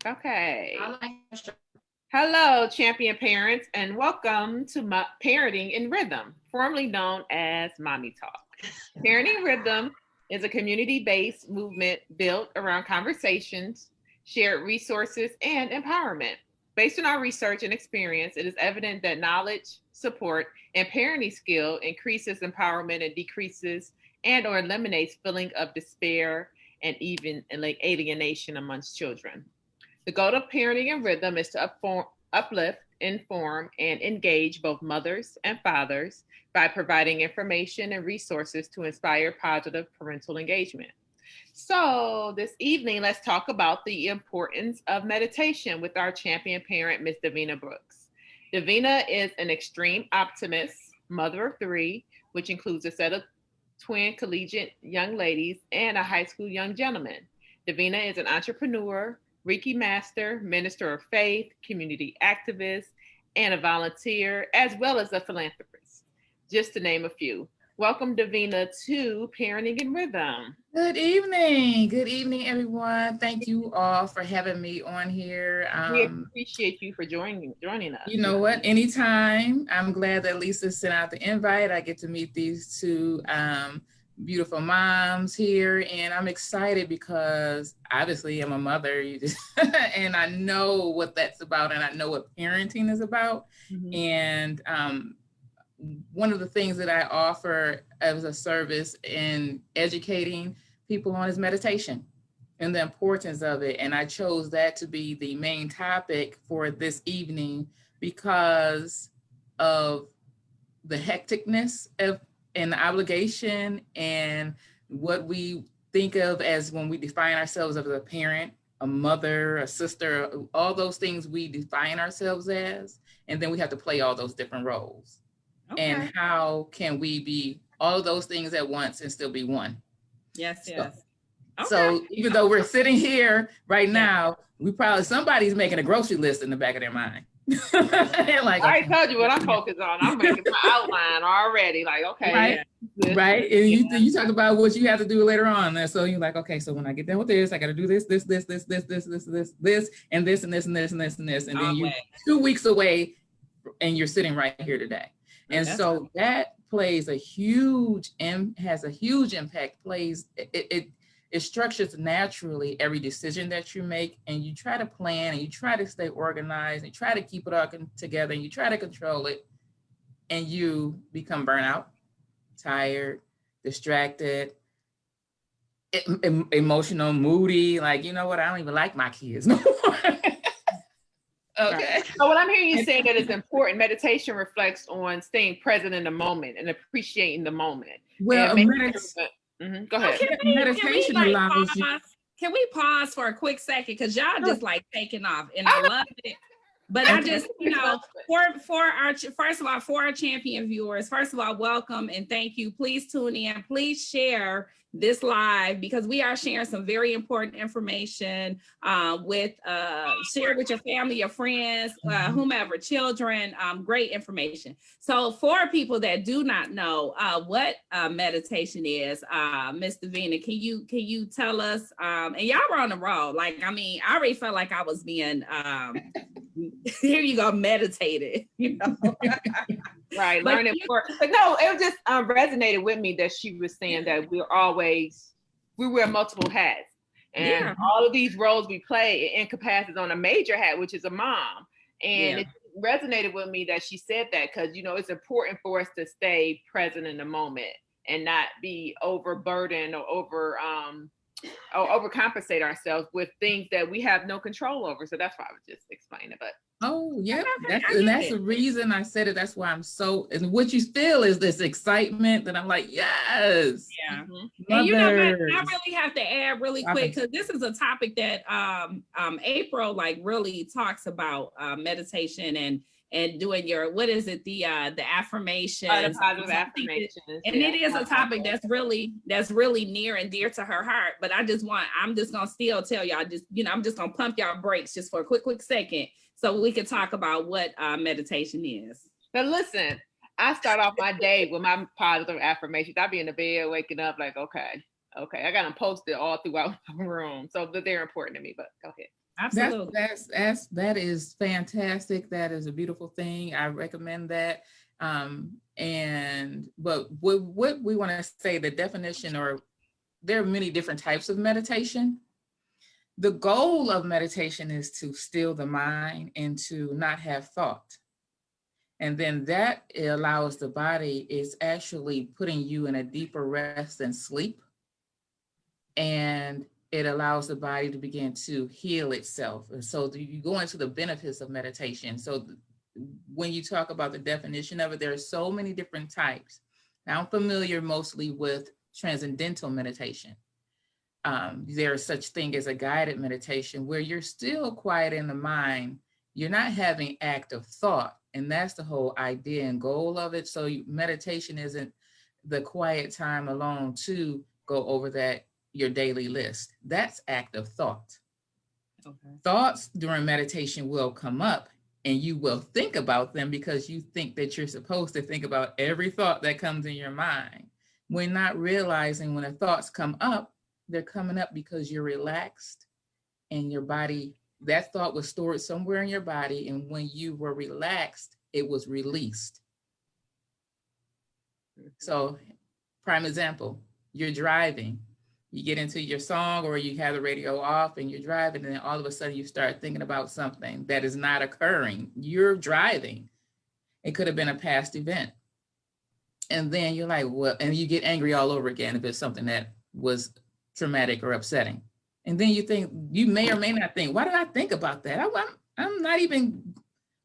Okay. I like Hello, champion parents, and welcome to Parenting in Rhythm, formerly known as Mommy Talk. Parenting Rhythm is a community based movement built around conversations, shared resources, and empowerment. Based on our research and experience, it is evident that knowledge, support, and parenting skill increases empowerment and decreases or eliminates feeling of despair and even alienation amongst children. The goal of Parenting in Rhythm is to uplift, inform, and engage both mothers and fathers by providing information and resources to inspire positive parental engagement. So, this evening, let's talk about the importance of meditation with our champion parent, Miss Davina Brooks. Davina is an extreme optimist, mother of three, which includes a set of twin collegiate young ladies and a high school young gentleman. Davina is an entrepreneur, Reiki master, minister of faith, community activist, and a volunteer, as well as a philanthropist, just to name a few. Welcome, Davina, to Parenting in Rhythm. Good evening. Good evening, everyone. Thank you all for having me on here. We appreciate you for joining us. You know what? Anytime. I'm glad that Lisa sent out the invite. I get to meet these two beautiful moms here, and I'm excited because obviously I'm a mother, and I know what that's about, and I know what parenting is about. Mm-hmm. And one of the things that I offer as a service in educating people on is meditation and the importance of it. And I chose that to be the main topic for this evening because of the hecticness of and the obligation and what we think of as when we define ourselves as a parent, a mother, a sister, all those things we define ourselves as, and then we have to play all those different roles. Okay. And how can we be all of those things at once and still be one? Yes, yes. So even though we're sitting here right now, we probably somebody's making a grocery list in the back of their mind. Like, I told you what I'm focused on. I'm making my outline already. Like, okay, right, yeah. Right. And you talk about what you have to do later on. And so you're like, okay, so when I get done with this, I got to do this, and this, and this, and this, and this, and then you 2 weeks away, and you're sitting right here today. And so that plays has a huge impact. It structures naturally every decision that you make, and you try to plan and you try to stay organized and you try to keep it all together and you try to control it, and you become burnout, tired, distracted, emotional, moody, like, you know what, I don't even like my kids no more. Okay. So what I'm hearing you say that is important. Meditation reflects on staying present in the moment and appreciating the moment. Well, go ahead. Meditation allows you. Can we pause for a quick second? Because y'all just like taking off, and I love it. But I just, for our champion viewers, first of all, welcome and thank you. Please tune in. Please share this live because we are sharing some very important information share with your family, your friends, whomever, children, great information. So for people that do not know what meditation is, Ms. Davina, can you tell us, and y'all were on the roll. Like, I mean, I already felt like I was being, here you go, meditated, you know. Right, learning more. But no, it just resonated with me that she was saying that we wear multiple hats. And all of these roles we play, it incapacitates on a major hat, which is a mom. And it resonated with me that she said that because, you know, it's important for us to stay present in the moment and not be overburdened or overcompensate ourselves with things that we have no control over. So that's why I was just explaining it. But that's the reason I said it. That's why I'm so, and what you feel is this excitement that I'm like, yes. Yeah. And you know what, I really have to add really quick, because this is a topic that April like really talks about meditation and doing your, what is it, the affirmations, the positive affirmations, and it is a topic that's really near and dear to her heart. But I'm just gonna still tell y'all, I'm just gonna pump y'all brakes just for a quick second so we can talk about what meditation is. But listen, I start off my day with my positive affirmations. I'll be in the bed waking up like, okay, I got them posted all throughout the room, so they're important to me. But go ahead. Absolutely. That is fantastic. That is a beautiful thing. I recommend that. But what we want to say, the definition, or there are many different types of meditation. The goal of meditation is to still the mind and to not have thought. And then that allows the body, is actually putting you in a deeper rest and sleep. And it allows the body to begin to heal itself. And so you go into the benefits of meditation. So when you talk about the definition of it, there are so many different types. Now, I'm familiar mostly with transcendental meditation. There is such thing as a guided meditation where you're still quiet in the mind. You're not having active thought. And that's the whole idea and goal of it. So meditation isn't the quiet time alone to go over your daily list. That's active thought. Okay. Thoughts during meditation will come up, and you will think about them because you think that you're supposed to think about every thought that comes in your mind. We're not realizing when the thoughts come up, they're coming up because you're relaxed and your body, that thought was stored somewhere in your body. And when you were relaxed, it was released. So, prime example, you're driving, you get into your song or you have the radio off and you're driving, and then all of a sudden you start thinking about something that is not occurring. You're driving. It could have been a past event. And then you're like, well, and you get angry all over again if it's something that was traumatic or upsetting. And then you think, you may or may not think, why did I think about that? I'm not even,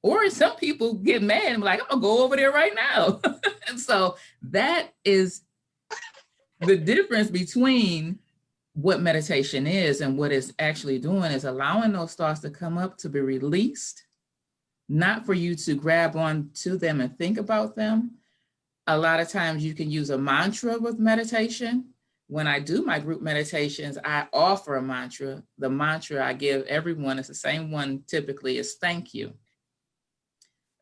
or some people get mad and be like, I'm gonna go over there right now. And so that is the difference between what meditation is and what it's actually doing, is allowing those thoughts to come up, to be released, not for you to grab on to them and think about them. A lot of times you can use a mantra with meditation. When I do my group meditations, I offer a mantra. The mantra I give everyone is the same one typically, is thank you.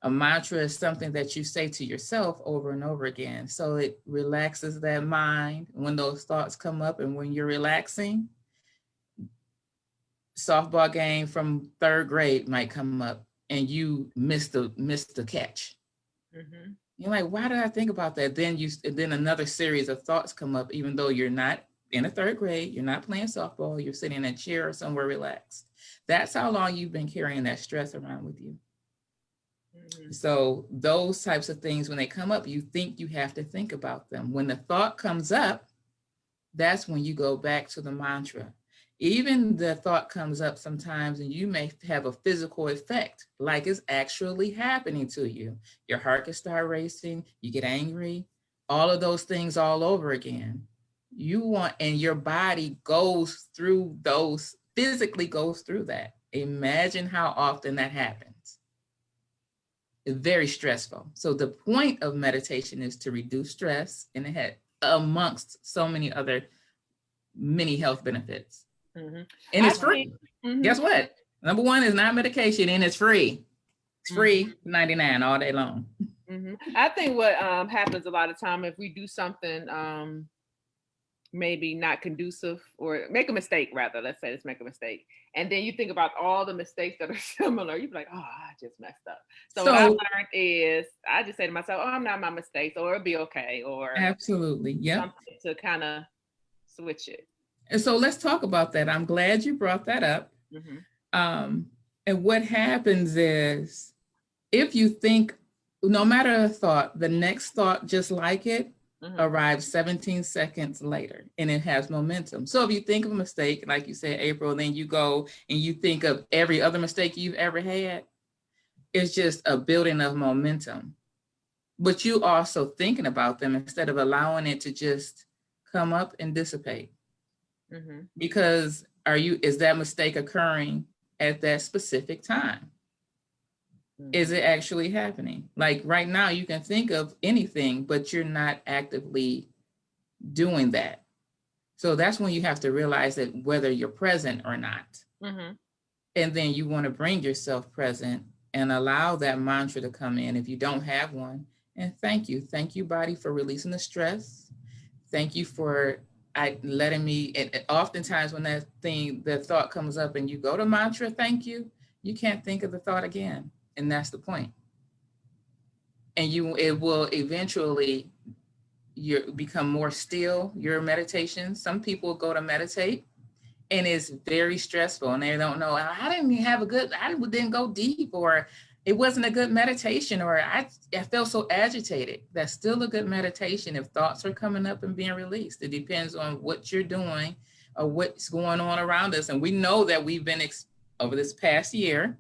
A mantra is something that you say to yourself over and over again. So it relaxes that mind when those thoughts come up. And when you're relaxing, softball game from 3rd grade might come up and you miss the catch. Mm-hmm. You're like, why did I think about that? Then another series of thoughts come up, even though you're not in a 3rd grade, you're not playing softball, you're sitting in a chair or somewhere relaxed. That's how long you've been carrying that stress around with you. Mm-hmm. So those types of things, when they come up, you think you have to think about them. When the thought comes up, that's when you go back to the mantra. Even the thought comes up sometimes and you may have a physical effect, like it's actually happening to you. Your heart can start racing, you get angry, all of those things all over again. And your body goes through those, physically goes through that. Imagine how often that happens. It's very stressful. So the point of meditation is to reduce stress in the head, amongst so many other many health benefits. Mm-hmm. And it's free. Mm-hmm. Guess what? Number one is not medication, and it's free. It's free, $99 all day long. Mm-hmm. I think what happens a lot of time, if we do something maybe not conducive, or make a mistake, rather, let's make a mistake, and then you think about all the mistakes that are similar, you'd be like, oh, I just messed up. So what I learned is, I just say to myself, oh, I'm not my mistakes, or it'll be okay, or absolutely, yeah, something to kind of switch it. And so let's talk about that. I'm glad you brought that up. Mm-hmm. And what happens is, if you think, no matter the thought, the next thought just like it arrives 17 seconds later, and it has momentum. So if you think of a mistake, like you said, April, then you go and you think of every other mistake you've ever had, it's just a building of momentum. But you also thinking about them instead of allowing it to just come up and dissipate. Mm-hmm. Because is that mistake occurring at that specific time? Mm-hmm. Is it actually happening? Like right now, you can think of anything, but you're not actively doing that. So that's when you have to realize that whether you're present or not. Mm-hmm. And then you want to bring yourself present and allow that mantra to come in if you don't have one. And thank you. Thank you, body, for releasing the stress. Thank you for letting me, and oftentimes when the thought comes up and you go to mantra, thank you, you can't think of the thought again. And that's the point. And it will eventually, you become more still, your meditation. Some people go to meditate and it's very stressful and they don't know, I didn't go deep, or it wasn't a good meditation, or I felt so agitated. That's still a good meditation if thoughts are coming up and being released. It depends on what you're doing or what's going on around us. And we know that we've been, over this past year,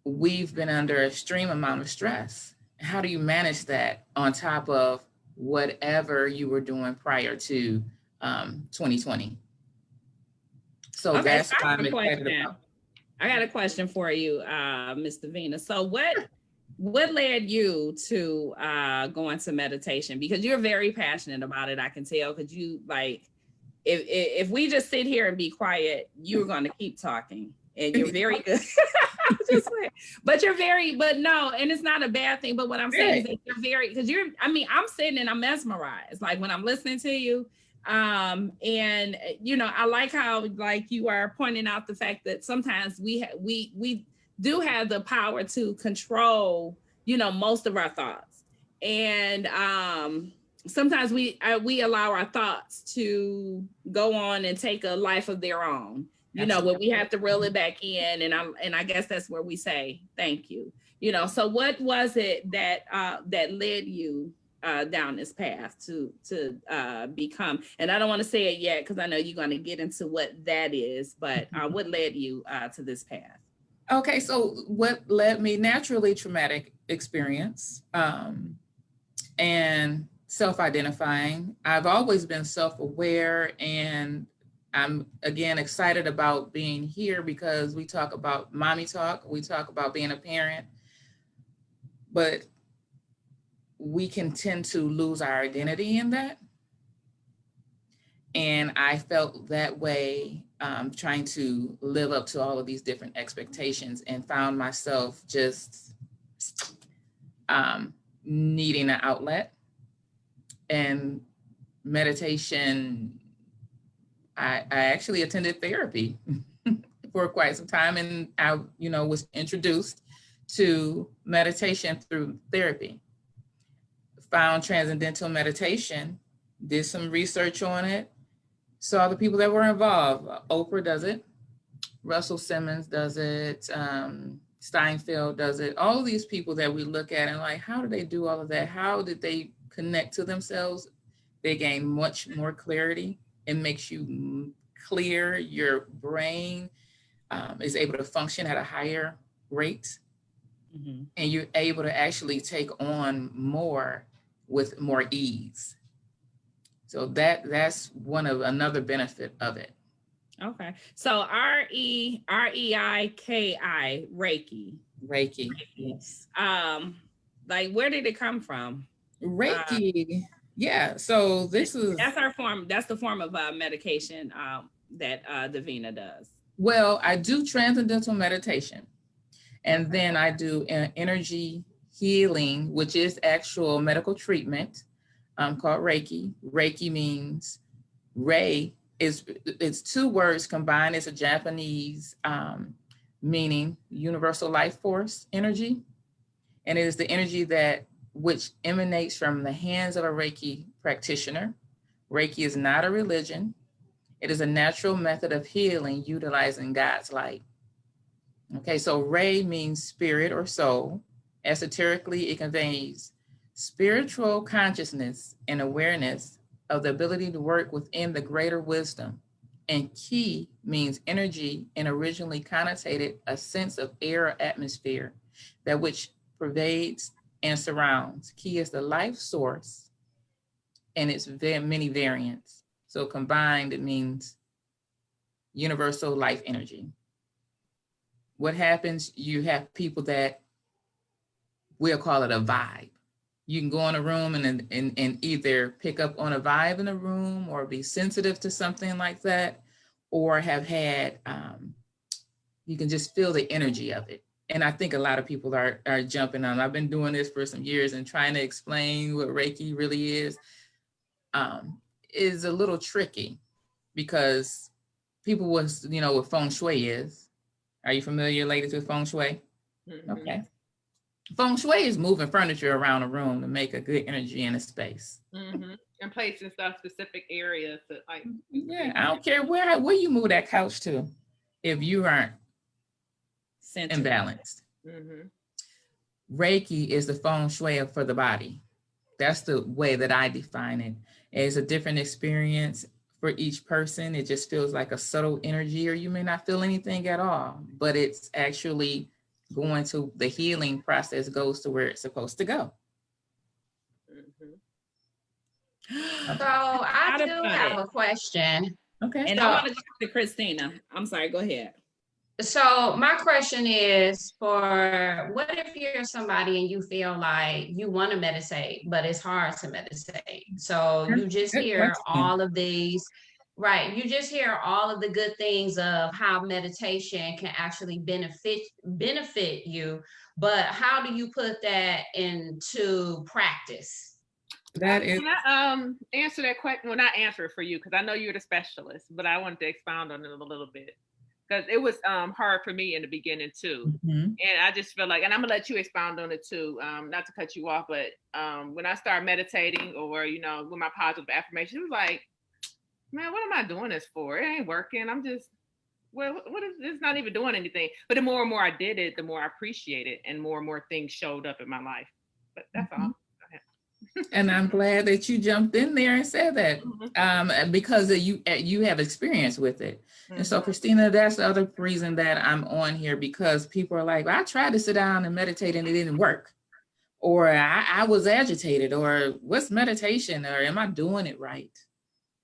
we've been under an extreme amount of stress. How do you manage that on top of whatever you were doing prior to 2020? So okay, that's what I'm excited about. I got a question for you, Ms. Davina. So what led you to go into meditation? Because you're very passionate about it, I can tell, because you like, if we just sit here and be quiet, you're going to keep talking, and you're very good. But no, and it's not a bad thing. But what I'm saying is that you're because I'm sitting and I'm mesmerized, like when I'm listening to you. And I like how like you are pointing out the fact that sometimes we do have the power to control, most of our thoughts. And sometimes we allow our thoughts to go on and take a life of their own. But we have to reel it back in, and I guess that's where we say thank you. So what was it that led you down this path to become, and I don't want to say it yet because I know you're going to get into what that is, but what led you to this path? Okay, so what led me, naturally traumatic experience, and self-identifying. I've always been self-aware, and I'm, again, excited about being here because we talk about mommy talk, we talk about being a parent, but we can tend to lose our identity in that. And I felt that way, trying to live up to all of these different expectations, and found myself just needing an outlet. And meditation, I actually attended therapy for quite some time, and I, was introduced to meditation through therapy. Found transcendental meditation, did some research on it, saw the people that were involved. Oprah does it, Russell Simmons does it, Steinfeld does it. All of these people that we look at and like, how did they do all of that? How did they connect to themselves? They gain much more clarity. It makes you clear. Your brain is able to function at a higher rate. Mm-hmm. And you're able to actually take on more with more ease. So that's another benefit of it. Okay. So Reiki, Reiki. Yes. Like, where did it come from? Reiki. Yeah. So that's the form of medication that Davina does. Well, I do transcendental meditation, and then I do energy healing, which is actual medical treatment, called Reiki. Reiki means it's two words combined. It's a Japanese meaning universal life force energy. And it is the energy which emanates from the hands of a Reiki practitioner. Reiki is not a religion. It is a natural method of healing utilizing God's light. Okay, so Rei means spirit or soul. Esoterically, it conveys spiritual consciousness and awareness of the ability to work within the greater wisdom. And Ki means energy, and originally connotated a sense of air or atmosphere that which pervades and surrounds. Ki is the life source, and its many variants. So combined, it means universal life energy. What happens, you have people that, we'll call it a vibe. You can go in a room and either pick up on a vibe in a room or be sensitive to something like that, or have had, you can just feel the energy of it. And I think a lot of people are jumping on. I've been doing this for some years and trying to explain what Reiki really is. is a little tricky because people was, you know, what feng shui is. Are you familiar, ladies, with feng shui? Mm-hmm. Okay. Feng shui is moving furniture around a room to make a good energy in a space. Mm-hmm. And placing stuff specific areas to like. Yeah, I don't care where you move that couch to, if you aren't Centered. imbalanced. Mm-hmm. Reiki is the feng shui for the body. That's the way that I define it. It's a different experience for each person. It just feels like a subtle energy, or you may not feel anything at all, but it's actually going to the healing process, goes to where it's supposed to go. Mm-hmm. So I do have a question. Okay. And I want to go to Christina. I'm sorry, go ahead. So my question is, for what if you're somebody and you feel like you want to meditate, but it's hard to meditate? So you just hear all of these, right? You just hear all of the good things of how meditation can actually benefit you, but how do you put that into practice? That is. Can I answer that question? Well, not answer it for you because I know you're the specialist, but I wanted to expound on it a little bit. Because it was hard for me in the beginning too. Mm-hmm. And I just feel like, and I'm gonna let you expound on it too, not to cut you off, but when I started meditating or, you know, with my positive affirmation, it was like, man, what am I doing this for? It ain't working. I'm just, what is, it's not even doing anything. But the more and more I did it, the more I appreciated it and more things showed up in my life. But that's all. And I'm glad that you jumped in there and said that, because you have experience with it. Mm-hmm. And so, Christina, that's the other reason that I'm on here, because people are like, well, I tried to sit down and meditate and it didn't work. Or I was agitated, or what's meditation, or am I doing it right?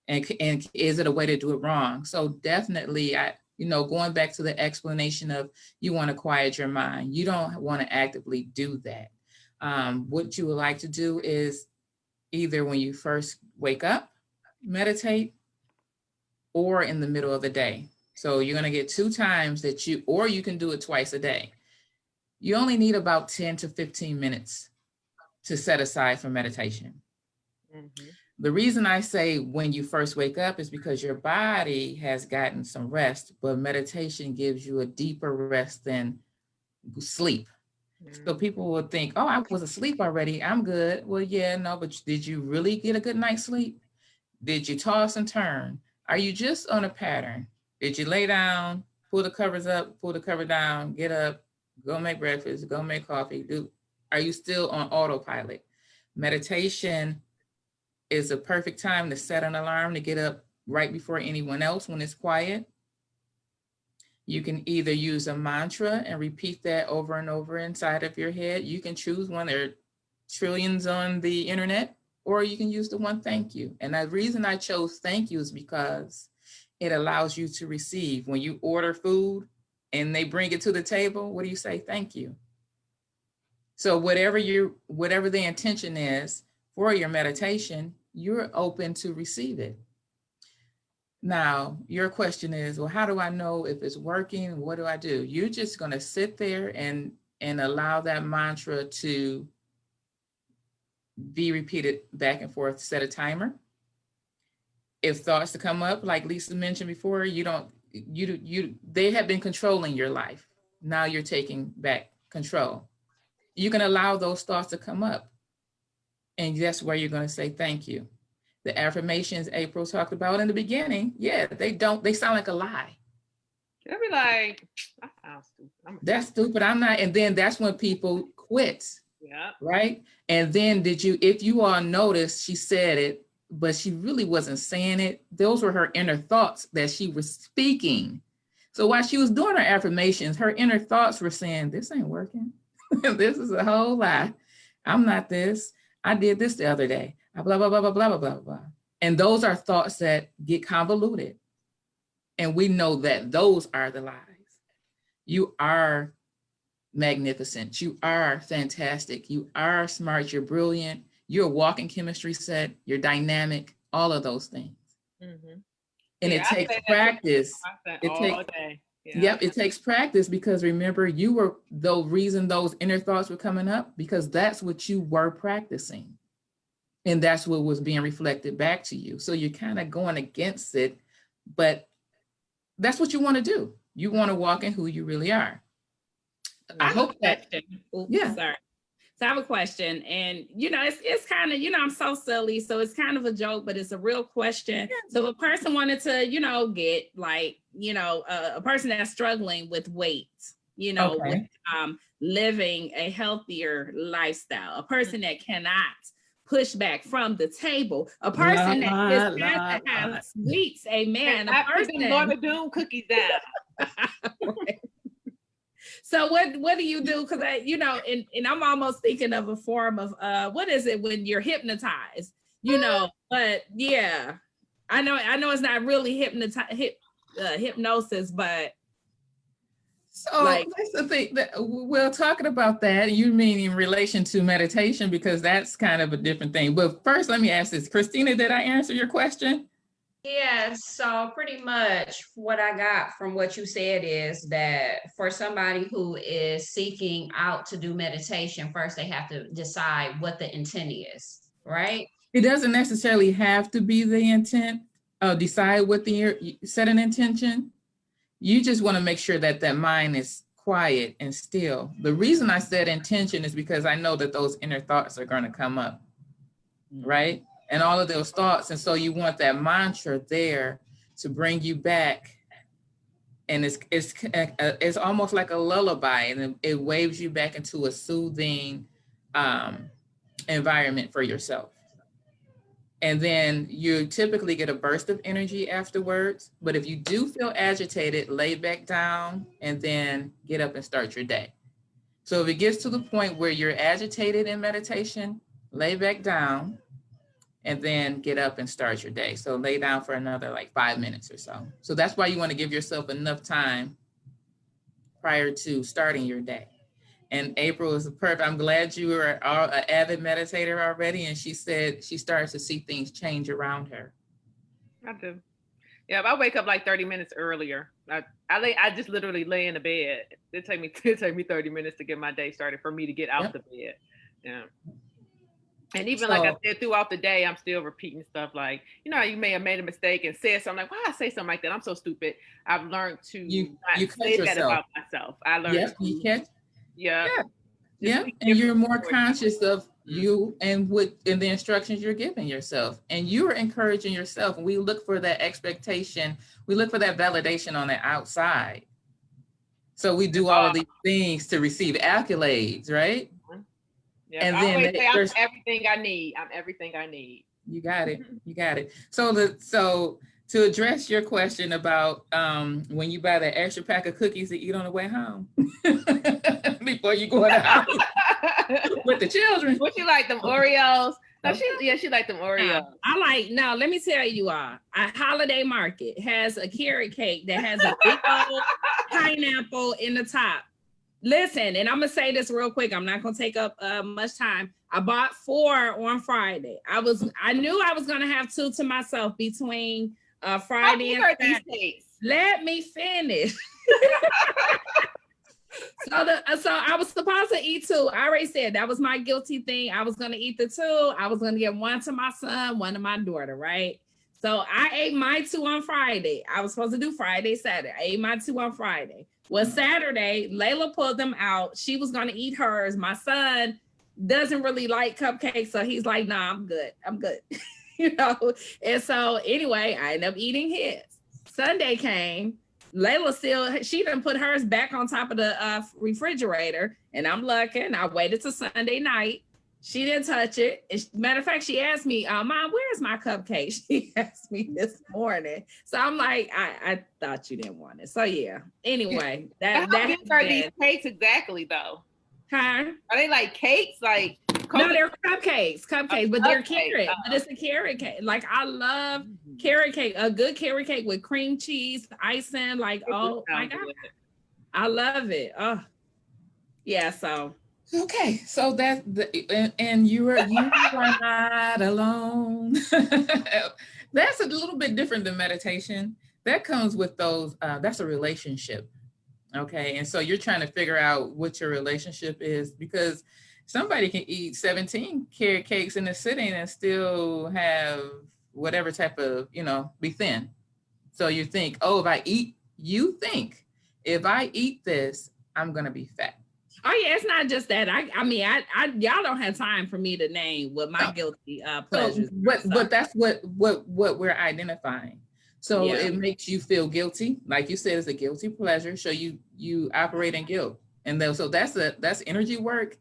And is it a way to do it wrong? So definitely, going back to the explanation of you want to quiet your mind. You don't want to actively do that. What you would like to do is either when you first wake up, meditate, or in the middle of the day. So you're going to get 2 times that or you can do it twice a day. You only need about 10 to 15 minutes to set aside for meditation. Mm-hmm. The reason I say when you first wake up is because your body has gotten some rest, but meditation gives you a deeper rest than sleep. So people would think, oh, I was asleep already, I'm good. Well, yeah, no, but did you really get a good night's sleep? Did you toss and turn? Are you just on a pattern? Did you lay down, pull the covers up, pull the cover down, get up, go make breakfast, go make coffee? Are you still on autopilot? Meditation is a perfect time to set an alarm to get up right before anyone else when it's quiet. You can either use a mantra and repeat that over and over inside of your head. You can choose one. There are trillions on the internet, or you can use the one thank you. And the reason I chose thank you is because it allows you to receive. When you order food and they bring it to the table, what do you say? Thank you. So whatever the intention is for your meditation, you're open to receive it. Now, your question is, well, how do I know if it's working? What do I do? You're just going to sit there and allow that mantra to be repeated back and forth. Set a timer. If thoughts to come up, like Lisa mentioned before, they have been controlling your life. Now you're taking back control. You can allow those thoughts to come up. And that's where you're going to say thank you. The affirmations April talked about in the beginning, they sound like a lie. They'll be like, that sounds stupid. That's stupid. I'm not. And then that's when people quit. Yeah. Right. And then if you all noticed, she said it, but she really wasn't saying it. Those were her inner thoughts that she was speaking. So while she was doing her affirmations, her inner thoughts were saying, this ain't working. This is a whole lie. I'm not this. I did this the other day. Blah, blah, blah, blah, blah, blah, blah, blah. And those are thoughts that get convoluted. And we know that those are the lies. You are magnificent. You are fantastic. You are smart. You're brilliant. You're a walking chemistry set. You're dynamic. All of those things. Mm-hmm. And it takes practice. It takes practice, because remember, you were the reason those inner thoughts were coming up, because that's what you were practicing. And that's what was being reflected back to you. So you're kind of going against it, but that's what you want to do. You want to walk in who you really are. I hope that. Oops, yeah. Sorry. So I have a question, and it's kind of, I'm so silly, so it's kind of a joke, but it's a real question. So if a person wanted to, get like, a person that's struggling with weight, with living a healthier lifestyle, a person that cannot push back from the table, a person that just has to have sweets, amen. A person going to doom cookies down. Right. So what do you do? Because and I'm almost thinking of a form of what is it when you're hypnotized? But yeah, I know it's not really hypnosis, but so that's the thing that we're talking about that. You mean in relation to meditation, because that's kind of a different thing. But first, let me ask this, Christina, did I answer your question? Yes, so pretty much what I got from what you said is that for somebody who is seeking out to do meditation, first they have to decide what the intent is, right? It doesn't necessarily have to be the intent. Decide what set an intention. You just want to make sure that that mind is quiet and still. The reason I said intention is because I know that those inner thoughts are going to come up, right? And all of those thoughts. And so you want that mantra there to bring you back. And it's almost like a lullaby, and it waves you back into a soothing environment for yourself. And then you typically get a burst of energy afterwards. But if you do feel agitated, lay back down and then get up and start your day. So if it gets to the point where you're agitated in meditation, lay back down and then get up and start your day. So lay down for another like 5 minutes or so. So that's why you want to give yourself enough time prior to starting your day. And April is perfect. I'm glad you are an avid meditator already. And she said she starts to see things change around her. I do. Yeah, I wake up like 30 minutes earlier. I just literally lay in the bed. It take me 30 minutes to get my day started for me to get out the bed. Yeah. And even like I said, throughout the day, I'm still repeating stuff like, you may have made a mistake and said something like, why I say something like that? I'm so stupid. I've learned to not say that about myself. I learned you catch. Yeah. And you're more conscious of you and the instructions you're giving yourself. And you're encouraging yourself. And we look for that expectation. We look for that validation on the outside. So we do all of these things to receive accolades, right? Yeah, and then I'm everything I need. I'm everything I need. You got it. You got it. So to address your question about when you buy that extra pack of cookies to eat on the way home before you go in the house with the children. What you like, them Oreos? No, she like them Oreos. Let me tell you all, a Holiday Market has a carrot cake that has a big old pineapple in the top. Listen, and I'm gonna say this real quick. I'm not gonna take up much time. I bought 4 on Friday. I knew I was gonna have 2 to myself between Friday and Saturday. Let me finish. So I was supposed to eat 2. I already said that was my guilty thing. I was gonna eat the 2. I was gonna give 1 to my son, 1 to my daughter, right? So I ate my 2 on Friday. I was supposed to do Friday, Saturday. I ate my 2 on Friday. Well, Saturday, Layla pulled them out. She was going to eat hers. My son doesn't really like cupcakes, so he's like, nah, I'm good. I'm good. And so anyway, I ended up eating his. Sunday came. Layla she done put hers back on top of the refrigerator, and I'm lucky. And I waited till Sunday night. She didn't touch it. Matter of fact, she asked me, Mom, where's my cupcake? She asked me this morning. So I'm like, I thought you didn't want it. So yeah. Anyway, how big are these cakes exactly though? Huh? Are they like cakes? Like no, they're cupcakes, but they're carrot. But it's a carrot cake. Like I love carrot cake, a good carrot cake with cream cheese, icing. Like, oh my God. I love it. Oh, yeah. So. Okay, so and you are not alone. That's a little bit different than meditation. That comes with those. That's a relationship. Okay, and so you're trying to figure out what your relationship is, because somebody can eat 17 carrot cakes in a sitting and still have whatever type of, be thin. So you think, oh, if I eat this, I'm going to be fat. Oh yeah, it's not just that. I mean, y'all don't have time for me to name what my guilty pleasures. But that's what we're identifying. So it makes you feel guilty, like you said, it's a guilty pleasure. So you operate in guilt, and so that's energy work,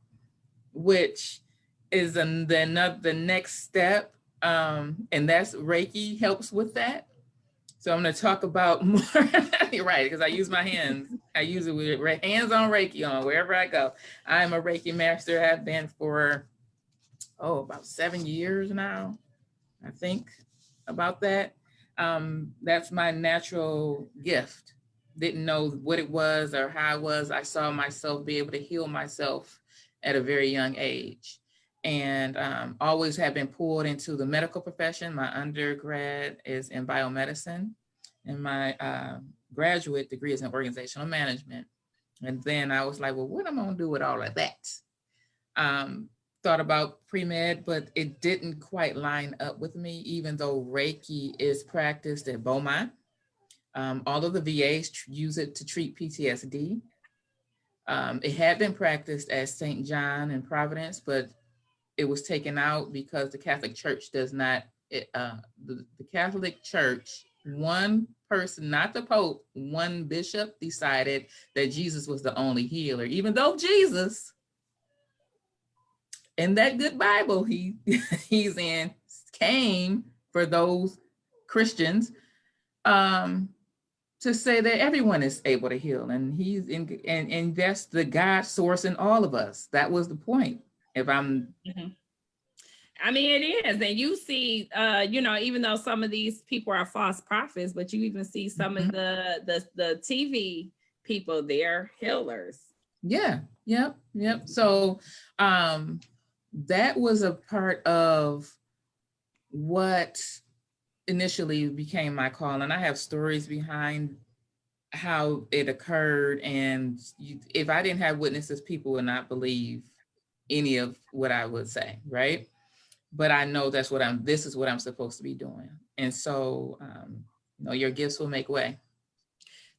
which is the next step, and that's Reiki helps with that. So I'm going to talk about more, right, because I use my hands. I use it with hands-on Reiki on wherever I go. I'm a Reiki master. I've been for, about 7 years now, I think, about that. That's my natural gift. Didn't know what it was or how it was. I saw myself be able to heal myself at a very young age. And always have been pulled into the medical profession. My undergrad is in biomedicine, and my graduate degree is in organizational management. And then I was like, well, what am I gonna do with all of that? Thought about pre-med, but it didn't quite line up with me, even though Reiki is practiced at Beaumont. All of the VAs use it to treat PTSD. It had been practiced at St. John in Providence, but it was taken out because the Catholic Church does not, the Catholic Church, one person, not the Pope, one bishop decided that Jesus was the only healer, even though Jesus, in that good Bible he's in, came for those Christians to say that everyone is able to heal, and he's in, and that's the God source in all of us. That was the point. If I'm, I mean, it is, and you see, even though some of these people are false prophets, but you even see some of the TV people, they're healers. Yeah, yep. So, that was a part of what initially became my call, and I have stories behind how it occurred. And if I didn't have witnesses, people would not believe any of what I would say, right? But I know this is what I'm supposed to be doing. And so, your gifts will make way.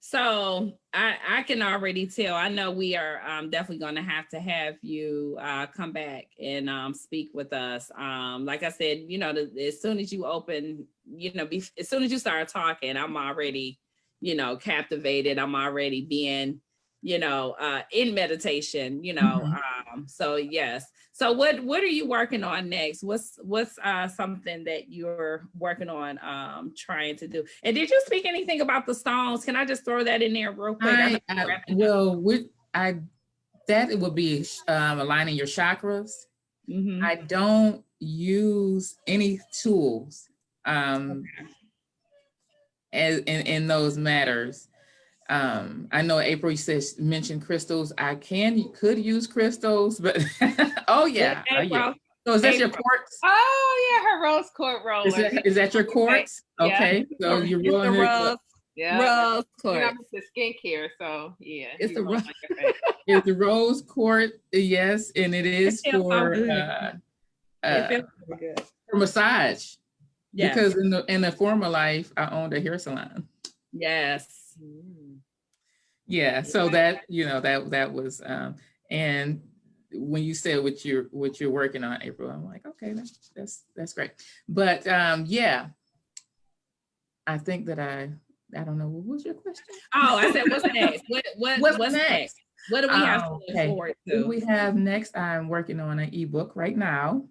So I can already tell, I know we are definitely going to have you come back and speak with us. Like I said, as soon as you open, as soon as you start talking, I'm already, captivated. I'm already being, in meditation, so yes. So what are you working on next? What's something that you're working on trying to do? And did you speak anything about the stones? Can I just throw that in there real quick? That it would be aligning your chakras. Mm-hmm. I don't use any tools as in those matters. I know April mentioned crystals. I could use crystals, but oh yeah. So is that your quartz? Oh yeah, her rose quartz roller. Is that your quartz? Okay, so you're rolling the rose. Yeah, rose quartz. It's the skincare, so yeah. It's the rose. It's the rose quartz, yes, and it is for massage. Yes. Because in the former life, I owned a hair salon. Yes. Yeah, so that that was and when you said what you're working on, April, I'm like, okay, that's great. But yeah, I think that I don't know, what was your question? Oh, I said, what's next? What's next? What do we have to look forward to? What we have next, I'm working on an ebook right now.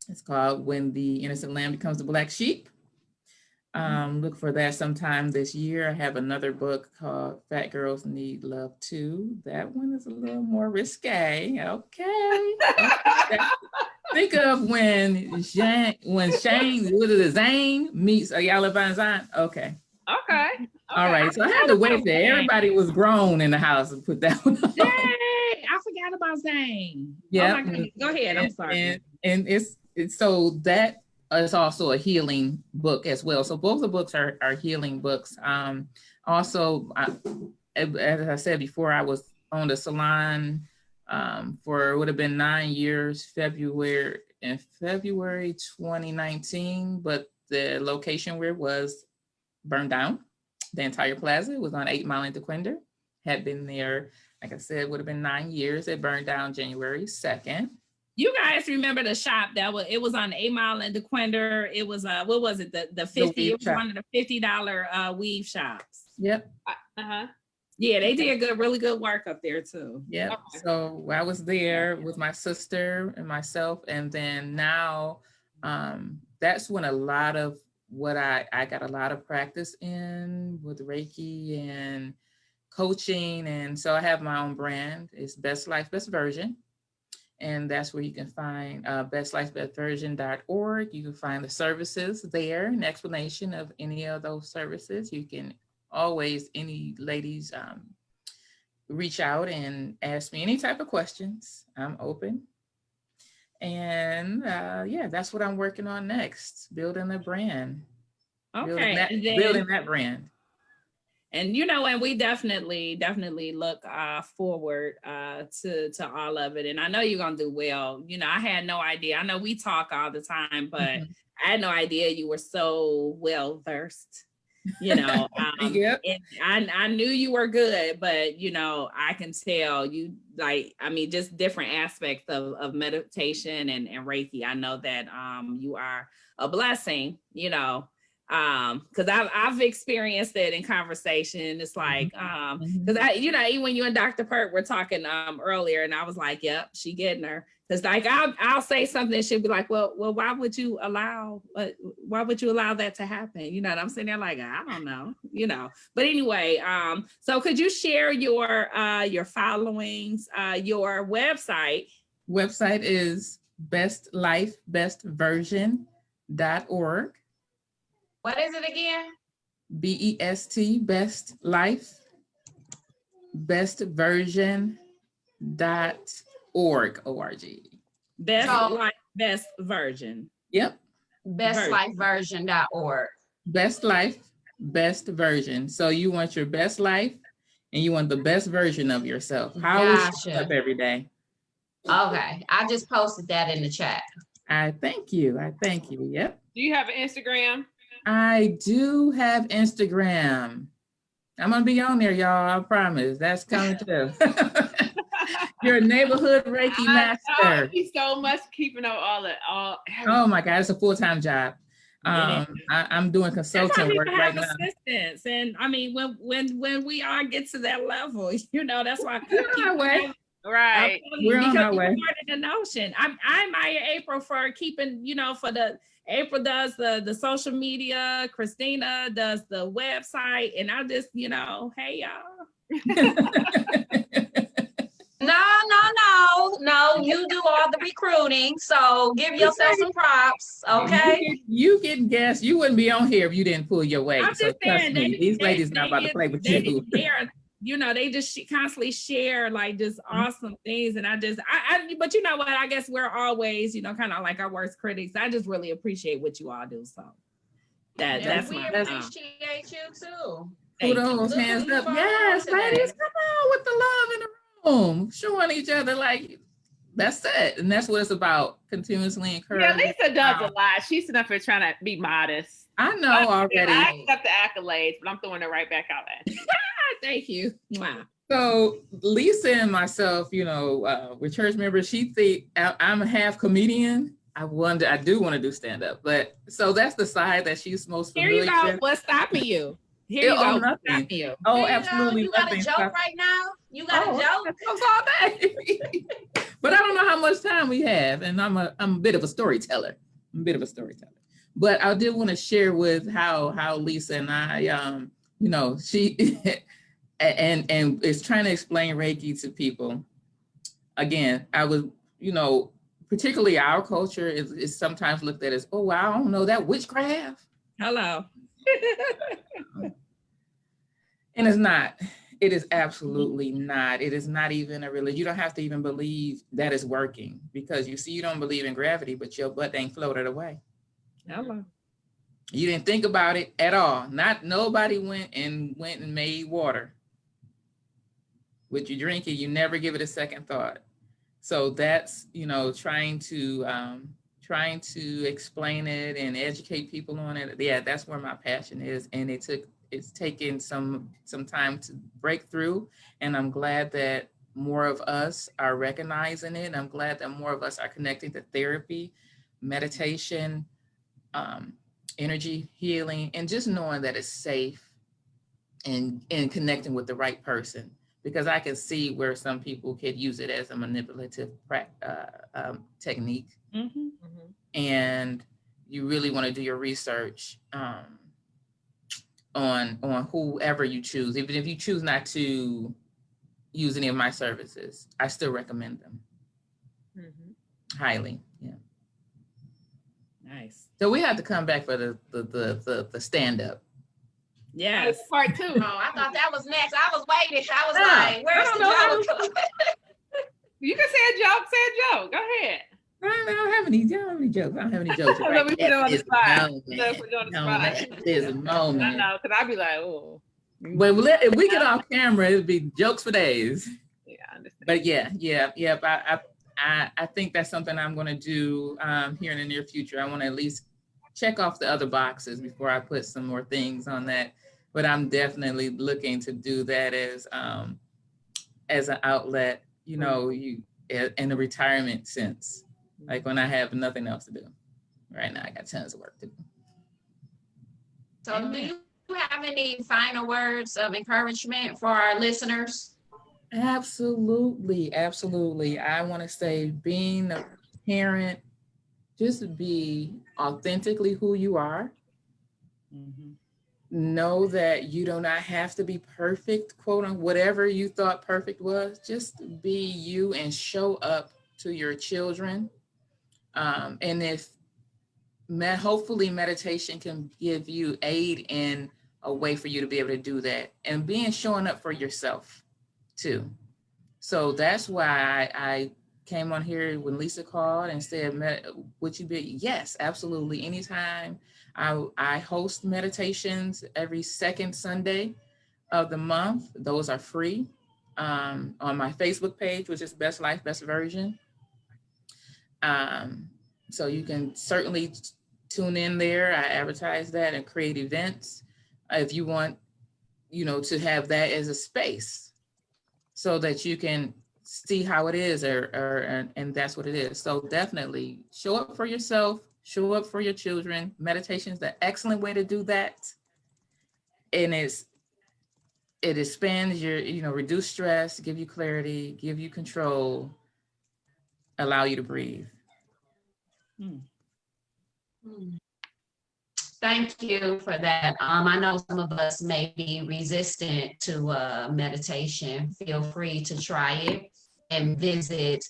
It's called When the Innocent Lamb Becomes the Black Sheep. Look for that sometime this year. I have another book called Fat Girls Need Love Too. That one is a little more risque. Okay. Think of when Zane meets Ayala Van Zandt. Okay. All right. So I had to wait there. Everybody was grown in the house and put that one on. Yay! I forgot about Zane. Yeah. Oh go ahead. I'm sorry. And it's so that is also a healing book as well. So both the books are healing books. Also, as I said before, I was on the salon for it would have been 9 years, February 2019, but the location where it was burned down. The entire plaza was on 8 Mile in DeQuinder, had been there, like I said, would have been 9 years. It burned down January 2nd. You guys remember the shop it was on 8 Mile in DeQuinder. It was what was it? The 50, it was one of the $50 weave shops. Yep. Yeah, they did really good work up there too. Yep. Okay. So I was there with my sister and myself, and then now that's when a lot of what I got a lot of practice in with Reiki and coaching, and so I have my own brand. It's Best Life, Best Version. And that's where you can find bestlifebestversion.org. You can find the services there, an explanation of any of those services. You can always, any ladies, reach out and ask me any type of questions. I'm open. And yeah, that's what I'm working on next, building a brand. Okay. Building that brand. And and we definitely look forward to all of it. And I know you're gonna do well. I had no idea. I know we talk all the time, but I had no idea you were so well versed. Yep. And I knew you were good, but I can tell you just different aspects of meditation and Reiki. I know that you are a blessing, because I've experienced it in conversation. It's like because even when you and Dr. Pert were talking earlier, and I was like, yep, she getting her. Because I'll say something, she'll be like, well, why would you allow that to happen? And I'm sitting there like, I don't know, But anyway, so could you share your followings, your website? Website is bestlifebestversion.org. What is it again? BEST, Best Life, Best Version .org. Best Life, Best Version. Yep. Bestlifeversion.org. Best Life, Best Version. So you want your best life and you want the best version of yourself. How would you show up every day? Okay. I just posted that in the chat. I thank you. Yep. Do you have an Instagram? I do have Instagram. I'm going to be on there, y'all. I promise. That's coming too. Your neighborhood Reiki master. Thank you so much keeping up all. Oh my God, it's a full-time job. I'm doing consulting work right now. Assistance. And I mean, when we all get to that level, that's why we're on our way. Right. We're on our way. The notion. I admire April for keeping, April does the social media, Christina does the website, and I just, hey y'all. No, you do all the recruiting, so give yourself some props, okay? You get guests. You wouldn't be on here if you didn't pull your weight. So trust me, these ladies not about to play with you. They just constantly share like just awesome things, and but you know what? I guess we're always, kind of like our worst critics. I just really appreciate what you all do. So that's we appreciate you too. Kudos, hands up. Yes, ladies, come on with the love in the room, showing each other like that's it, and that's what it's about. Continuously encouraging. Yeah, Lisa does a lot. She's enough for trying to be modest. I know already. I accept the accolades, but I'm throwing it right back out at you. Thank you. Wow. So Lisa and myself, we're church members. She think I'm a half comedian. I do want to do stand up, but so that's the side that she's most familiar with. Here you go. What's stopping you? Here you go. Nothing. Oh, absolutely. You got a joke right now? You got a joke? All day. But I don't know how much time we have, and I'm a bit of a storyteller. But I did want to share with how Lisa and I, she and is trying to explain Reiki to people. Again, I was, particularly our culture is sometimes looked at as, oh, wow, I don't know, that witchcraft. Hello. And it's not. It is absolutely not. It is not even a religion. You don't have to even believe that it's working, because you don't believe in gravity, but your butt ain't floated away. Hello. You didn't think about it at all. Nobody went and made water. What you drink it, you never give it a second thought. So that's, trying to explain it and educate people on it. Yeah, that's where my passion is. And it's taken some time to break through. And I'm glad that more of us are recognizing it. I'm glad that more of us are connecting to therapy, meditation, energy healing, and just knowing that it's safe and connecting with the right person. Because I can see where some people could use it as a manipulative technique. Mm-hmm. And you really want to do your research on whoever you choose. Even if you choose not to use any of my services, I still recommend them highly. Yeah. Nice. So we have to come back for the stand up. Yes. Part 2. Oh, I thought that was next. I was waiting. I was Yeah. like, where's the joke? You can say a joke. Say a joke. Go ahead. I don't have any jokes. I don't have any jokes. Let me put it on the spot. There's a moment. I know, because I'd be like, oh. But if we get off camera, it'd be jokes for days. Yeah, I understand. But yeah. I think that's something I'm going to do here in the near future. I want to at least check off the other boxes before I put some more things on that. But I'm definitely looking to do that as an outlet, in a retirement sense, like when I have nothing else to do. Right now, I got tons of work to do. So do you have any final words of encouragement for our listeners? Absolutely. I want to say, being a parent, just be authentically who you are. Mm-hmm. Know that you do not have to be perfect, quote unquote, whatever you thought perfect was. Just be you and show up to your children. And hopefully meditation can give you aid in a way for you to be able to do that, and showing up for yourself too. So that's why I came on here when Lisa called and said, would you be? Yes, absolutely. Anytime. I host meditations every second Sunday of the month. Those are free on my Facebook page, which is Best Life, Best Version. So you can certainly tune in there. I advertise that and create events if you want, to have that as a space so that you can see how it is, and that's what it is. So definitely show up for yourself, show up for your children. Meditation is the excellent way to do that. And it expands your, reduce stress, give you clarity, give you control, allow you to breathe. Thank you for that. I know some of us may be resistant to meditation. Feel free to try it and visit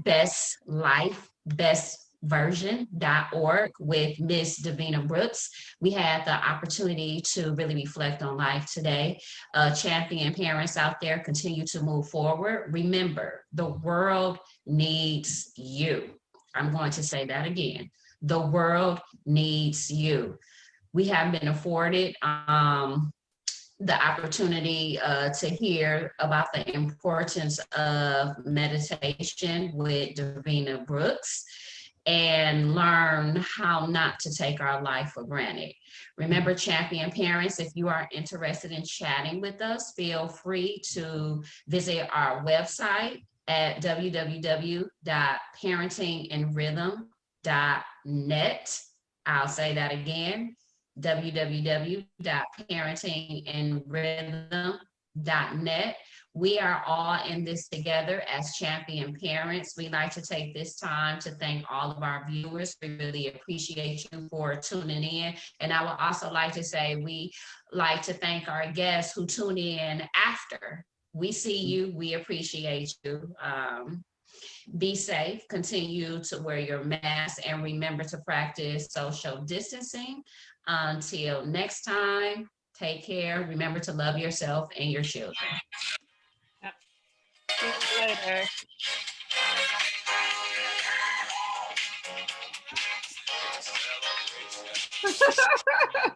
bestversion.org with Miss Davina Brooks. We had the opportunity to really reflect on life today. Champion parents out there, continue to move forward. Remember, the world needs you. I'm going to say that again. The world needs you. We have been afforded the opportunity to hear about the importance of meditation with Davina Brooks and learn how not to take our life for granted. Remember, champion parents, if you are interested in chatting with us, feel free to visit our website at www.parentinginrhythm.net. I'll say that again, www.parentinginrhythm.net. We are all in this together as champion parents. We like to take this time to thank all of our viewers. We really appreciate you for tuning in. And I would also like to say we like to thank our guests who tune in after. We see you, we appreciate you. Be safe, continue to wear your mask, and remember to practice social distancing. Until next time, take care. Remember to love yourself and your children. Yep. See you later.